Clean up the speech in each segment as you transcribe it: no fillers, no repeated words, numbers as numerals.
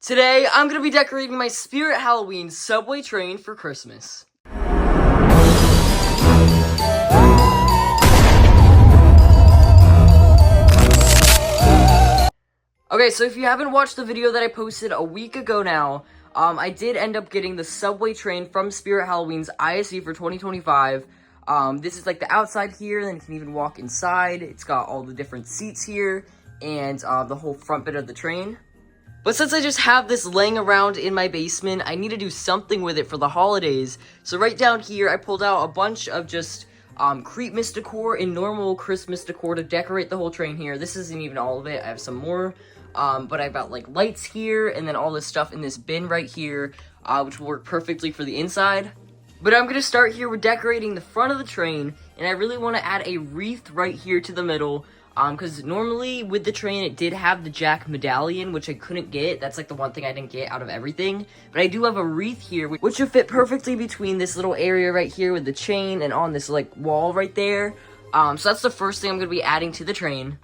Today, I'm going to be decorating my Spirit Halloween subway train for Christmas. Okay, so if you haven't watched the video that I posted a week ago now, I did end up getting the subway train from Spirit Halloween's ISE for 2025. This is like the outside here, and then you can even walk inside. It's got all the different seats here, and the whole front bit of the train. But since I just have this laying around in my basement, I need to do something with it for the holidays. So right down here, I pulled out a bunch of just Creepmas decor and normal Christmas decor to decorate the whole train here. This isn't even all of it. I have some more. But I've got like lights here and then all this stuff in this bin right here, which will work perfectly for the inside. But I'm going to start here with decorating the front of the train, and I really want to add a wreath right here to the middle. Because normally with the train, it did have the Jack medallion, which I couldn't get. That's like the one thing I didn't get out of everything. But I do have a wreath here, which would fit perfectly between this little area right here with the chain and on this like wall right there. So that's the first thing I'm going to be adding to the train.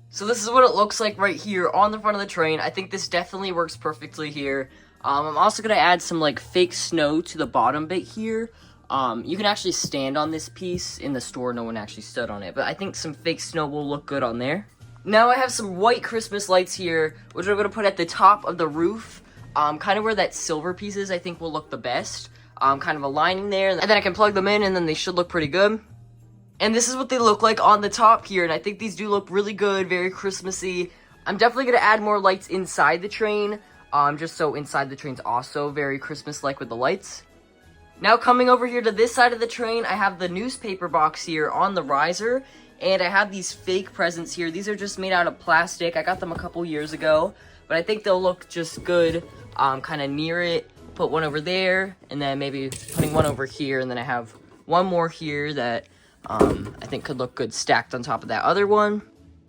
So this is what it looks like right here on the front of the train. I think this definitely works perfectly here. I'm also going to add some like fake snow to the bottom bit here. You can actually stand on this piece. In the store, no one actually stood on it, but I think some fake snow will look good on there. Now I have some white Christmas lights here, which I'm going to put at the top of the roof, kind of where that silver piece is, I think will look the best. Kind of aligning there, and then I can plug them in, and then they should look pretty good. And this is what they look like on the top here, and I think these do look really good, very Christmassy. I'm definitely going to add more lights inside the train, just so inside the train's also very Christmas-like with the lights. Now coming over here to this side of the train, I have the newspaper box here on the riser, and I have these fake presents here. These are just made out of plastic. I got them a couple years ago, but I think they'll look just good kind of near it. Put one over there, and then maybe putting one over here, and then I have one more here that I think could look good stacked on top of that other one.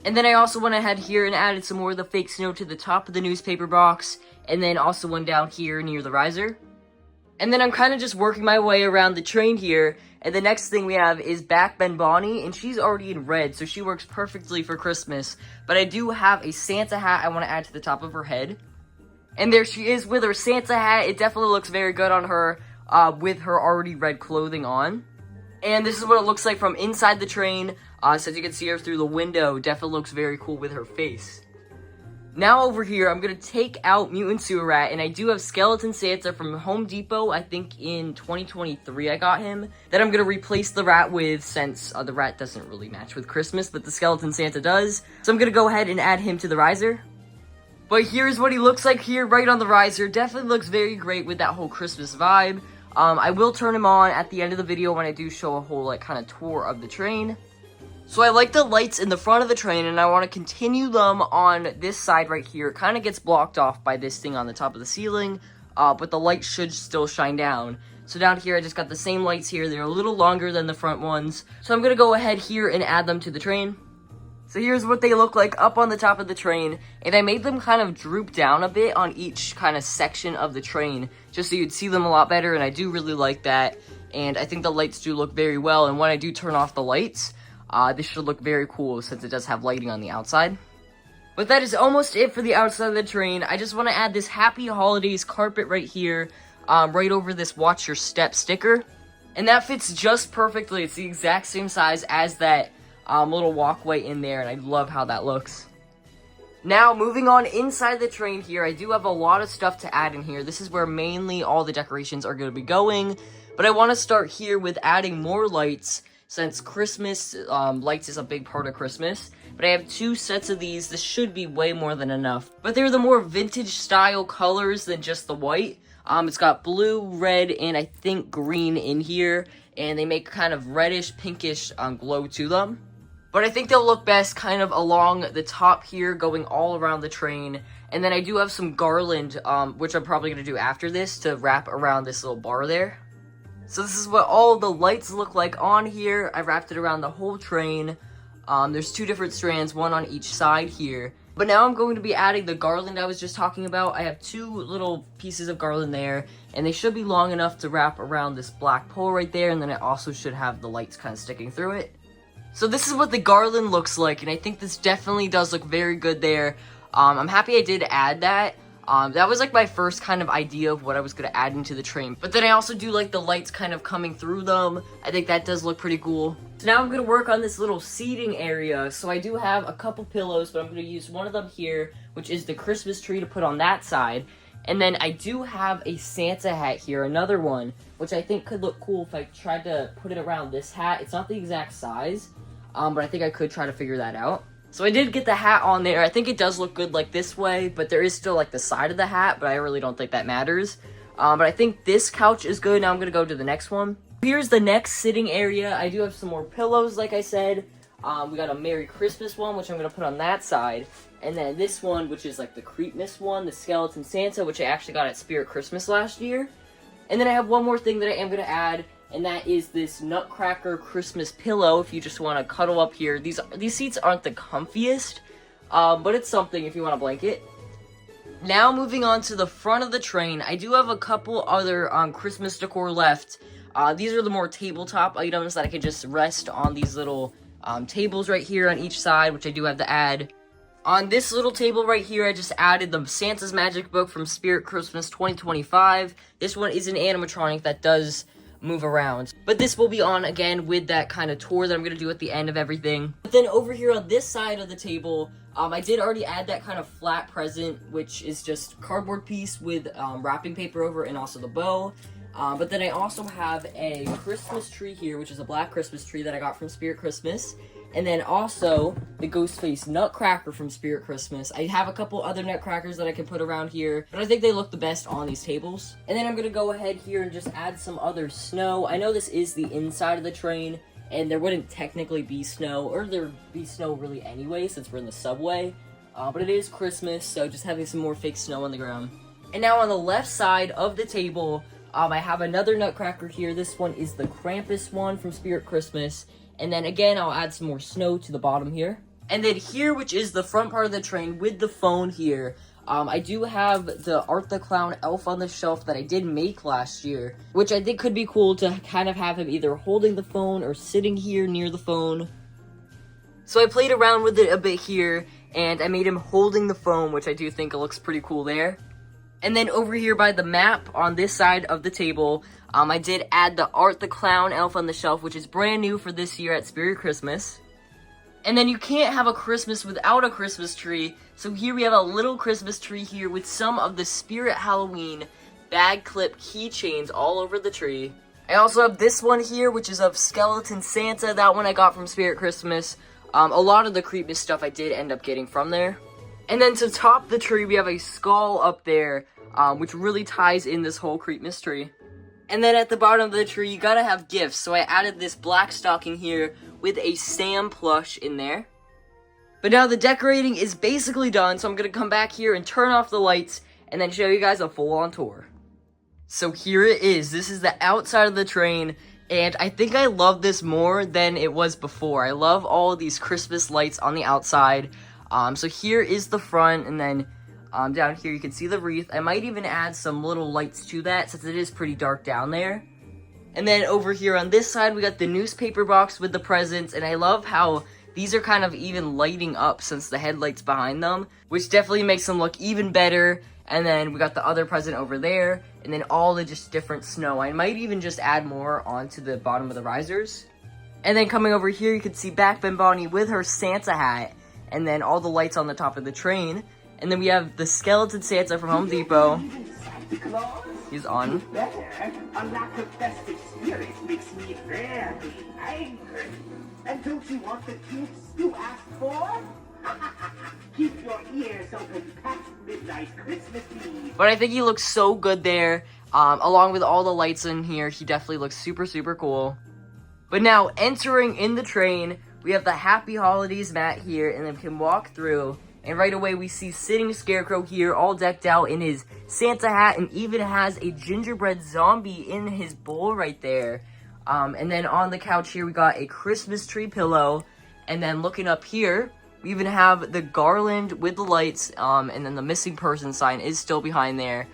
And then I also went ahead here and added some more of the fake snow to the top of the newspaper box, and then also one down here near the riser. And then I'm kind of just working my way around the train here, and the next thing we have is Back Ben Bonnie, and she's already in red, so she works perfectly for Christmas. But I do have a Santa hat I want to add to the top of her head. And there she is with her Santa hat. It definitely looks very good on her, with her already red clothing on. And this is what it looks like from inside the train, so as you can see her through the window, definitely looks very cool with her face. Now over here, I'm going to take out Mutant Sewer Rat, and I do have Skeleton Santa from Home Depot, I think in 2023 I got him, that I'm going to replace the rat with, since the rat doesn't really match with Christmas, but the Skeleton Santa does. So I'm going to go ahead and add him to the riser. But here's what he looks like here, right on the riser. Definitely looks very great with that whole Christmas vibe. I will turn him on at the end of the video when I do show a whole, like, kind of tour of the train. So I like the lights in the front of the train, and I want to continue them on this side right here. It kind of gets blocked off by this thing on the top of the ceiling, but the light should still shine down. So down here, I just got the same lights here. They're a little longer than the front ones. So I'm going to go ahead here and add them to the train. So here's what they look like up on the top of the train, and I made them kind of droop down a bit on each kind of section of the train, just so you'd see them a lot better, and I do really like that. And I think the lights do look very well, and when I do turn off the lights, this should look very cool since it does have lighting on the outside. But that is almost it for the outside of the train. I just want to add this Happy Holidays carpet right here, right over this Watch Your Step sticker. And that fits just perfectly. It's the exact same size as that little walkway in there, and I love how that looks. Now, moving on inside the train here, I do have a lot of stuff to add in here. This is where mainly all the decorations are going to be going, but I want to start here with adding more lights, since Christmas, lights is a big part of Christmas. But I have 2 sets of these. This should be way more than enough. But they're the more vintage style colors than just the white. It's got blue, red, and I think green in here. And they make kind of reddish, pinkish glow to them. But I think they'll look best kind of along the top here, going all around the train. And then I do have some garland, which I'm probably going to do after this, to wrap around this little bar there. So this is what all the lights look like on here. I wrapped it around the whole train. There's 2 different strands, one on each side here. But now I'm going to be adding the garland I was just talking about. I have 2 little pieces of garland there, and they should be long enough to wrap around this black pole right there, and then it also should have the lights kind of sticking through it. So this is what the garland looks like, and I think this definitely does look very good there. I'm happy I did add that. That was like my first kind of idea of what I was going to add into the train. But then I also do like the lights kind of coming through them. I think that does look pretty cool. So now I'm going to work on this little seating area. So I do have a couple pillows, but I'm going to use one of them here, which is the Christmas tree, to put on that side. And then I do have a Santa hat here, another one, which I think could look cool if I tried to put it around this hat. It's not the exact size, but I think I could try to figure that out. So I did get the hat on there. I think it does look good like this way, but there is still like the side of the hat, but I really don't think that matters. But I think this couch is good. Now I'm going to go to the next one. Here's the next sitting area. I do have some more pillows, like I said. We got a Merry Christmas one, which I'm going to put on that side. And then this one, which is like the Creepmas one, the Skeleton Santa, which I actually got at Spirit Christmas last year. And then I have one more thing that I am going to add, and that is this Nutcracker Christmas pillow, if you just want to cuddle up here. These seats aren't the comfiest, but it's something if you want a blanket. Now moving on to the front of the train, I do have a couple other Christmas decor left. These are the more tabletop items that I can just rest on these little tables right here on each side, which I do have to add. On this little table right here, I just added the Santa's Magic Book from Spirit Christmas 2025. This one is an animatronic that does move around. But this will be on again with that kind of tour that I'm going to do at the end of everything. But then over here on this side of the table, I did already add that kind of flat present, which is just cardboard piece with wrapping paper over and also the bow. But then I also have a Christmas tree here, which is a black Christmas tree that I got from Spirit Christmas. And then also the Ghostface Nutcracker from Spirit Christmas. I have a couple other Nutcrackers that I can put around here, but I think they look the best on these tables. And then I'm going to go ahead here and just add some other snow. I know this is the inside of the train, and there wouldn't technically be snow, or there'd be snow really anyway since we're in the subway. But it is Christmas, so just having some more fake snow on the ground. And now on the left side of the table, I have another Nutcracker here. This one is the Krampus one from Spirit Christmas. And then again, I'll add some more snow to the bottom here. And then here, which is the front part of the train with the phone here, I do have the Art the Clown Elf on the Shelf that I did make last year, which I think could be cool to kind of have him either holding the phone or sitting here near the phone. So I played around with it a bit here, and I made him holding the phone, which I do think looks pretty cool there. And then over here by the map on this side of the table, I did add the Art the Clown Elf on the Shelf, which is brand new for this year at Spirit Christmas. And then you can't have a Christmas without a Christmas tree, so here we have a little Christmas tree here with some of the Spirit Halloween bag clip keychains all over the tree. I also have this one here, which is of Skeleton Santa. That one I got from Spirit Christmas. A lot of the Creepmas stuff I did end up getting from there. And then to top the tree, we have a skull up there, which really ties in this whole Creepmas tree. And then at the bottom of the tree, you gotta have gifts. So I added this black stocking here with a Sam plush in there. But now the decorating is basically done, so I'm gonna come back here and turn off the lights and then show you guys a full-on tour. So here it is. This is the outside of the train, and I think I love this more than it was before. I love all of these Christmas lights on the outside. So here is the front, and then down here you can see the wreath. I might even add some little lights to that since it is pretty dark down there. And then over here on this side we got the newspaper box with the presents, and I love how these are kind of even lighting up since the headlight's behind them, which definitely makes them look even better. And then we got the other present over there, and then all the just different snow. I might even just add more onto the bottom of the risers. And then coming over here you can see Backbend Bonnie with her Santa hat, and then all the lights on the top of the train. And then we have the Skeleton Santa from Home Depot. He's on. Better. A lack of festive spirit makes me very angry. And don't you want the gifts you asked for? Keep your ears open past midnight Christmas Eve. But I think he looks so good there. Along with all the lights in here, he definitely looks super, super cool. But now, entering in the train, we have the Happy Holidays mat here, and then we can walk through. And right away, we see sitting Scarecrow here, all decked out in his Santa hat, and even has a gingerbread zombie in his bowl right there. And then on the couch here, we got a Christmas tree pillow. And then looking up here, we even have the garland with the lights, and then the missing person sign is still behind there.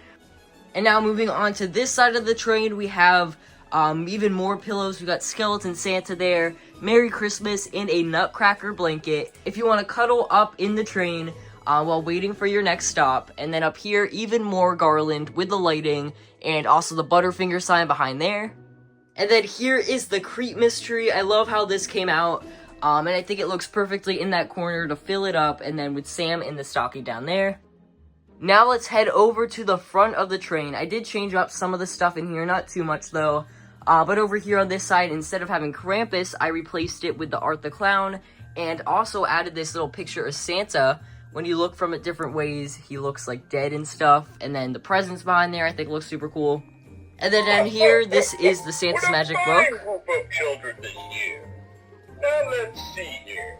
And now moving on to this side of the train, we have even more pillows. We got Skeleton Santa there, Merry Christmas, and a Nutcracker blanket. If you want to cuddle up in the train, while waiting for your next stop. And then up here, even more garland with the lighting and also the Butterfinger sign behind there. And then here is the Creepmas tree. I love how this came out. And I think it looks perfectly in that corner to fill it up, and then with Sam in the stocking down there. Now let's head over to the front of the train. I did change up some of the stuff in here, not too much though. But over here on this side, instead of having Krampus, I replaced it with the Art the Clown, and also added this little picture of Santa. When you look from it different ways, he looks like dead and stuff. And then the presents behind there, I think looks super cool. And then down here, this is the Santa's Magic Book. Group of children this year. Now let's see here.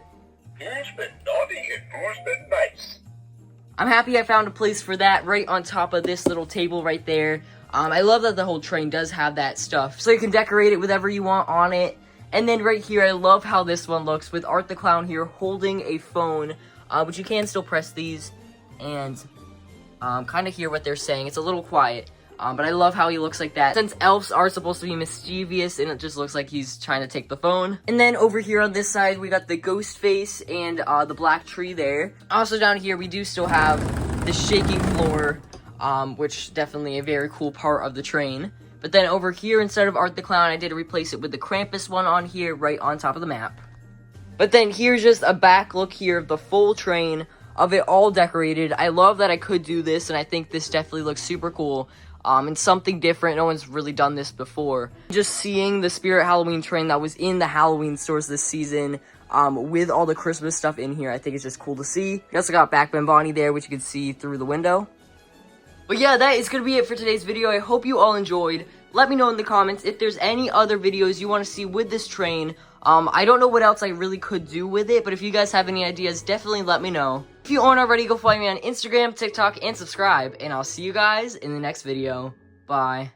Who's been naughty and who's been nice? I'm happy I found a place for that right on top of this little table right there. I love that the whole train does have that stuff, so you can decorate it with whatever you want on it. And then right here, I love how this one looks with Art the Clown here holding a phone, but you can still press these and kind of hear what they're saying. It's a little quiet. But I love how he looks like that. Since elves are supposed to be mischievous, and it just looks like he's trying to take the phone. And then over here on this side, we got the ghost face and the black tree there. Also down here, we do still have the shaking floor, which definitely a very cool part of the train. But then over here, instead of Art the Clown, I did replace it with the Krampus one on here, right on top of the map. But then here's just a back look here of the full train, of it all decorated. I love that I could do this, and I think this definitely looks super cool. And something different. No one's really done this before. Just seeing the Spirit Halloween train that was in the Halloween stores this season, with all the Christmas stuff in here, I think it's just cool to see. You also got Back Ben Bonnie there, which you can see through the window. But yeah, that is going to be it for today's video. I hope you all enjoyed. Let me know in the comments if there's any other videos you want to see with this train. I don't know what else I really could do with it, but if you guys have any ideas, definitely let me know. If you aren't already, go follow me on Instagram, TikTok, and subscribe. And I'll see you guys in the next video. Bye.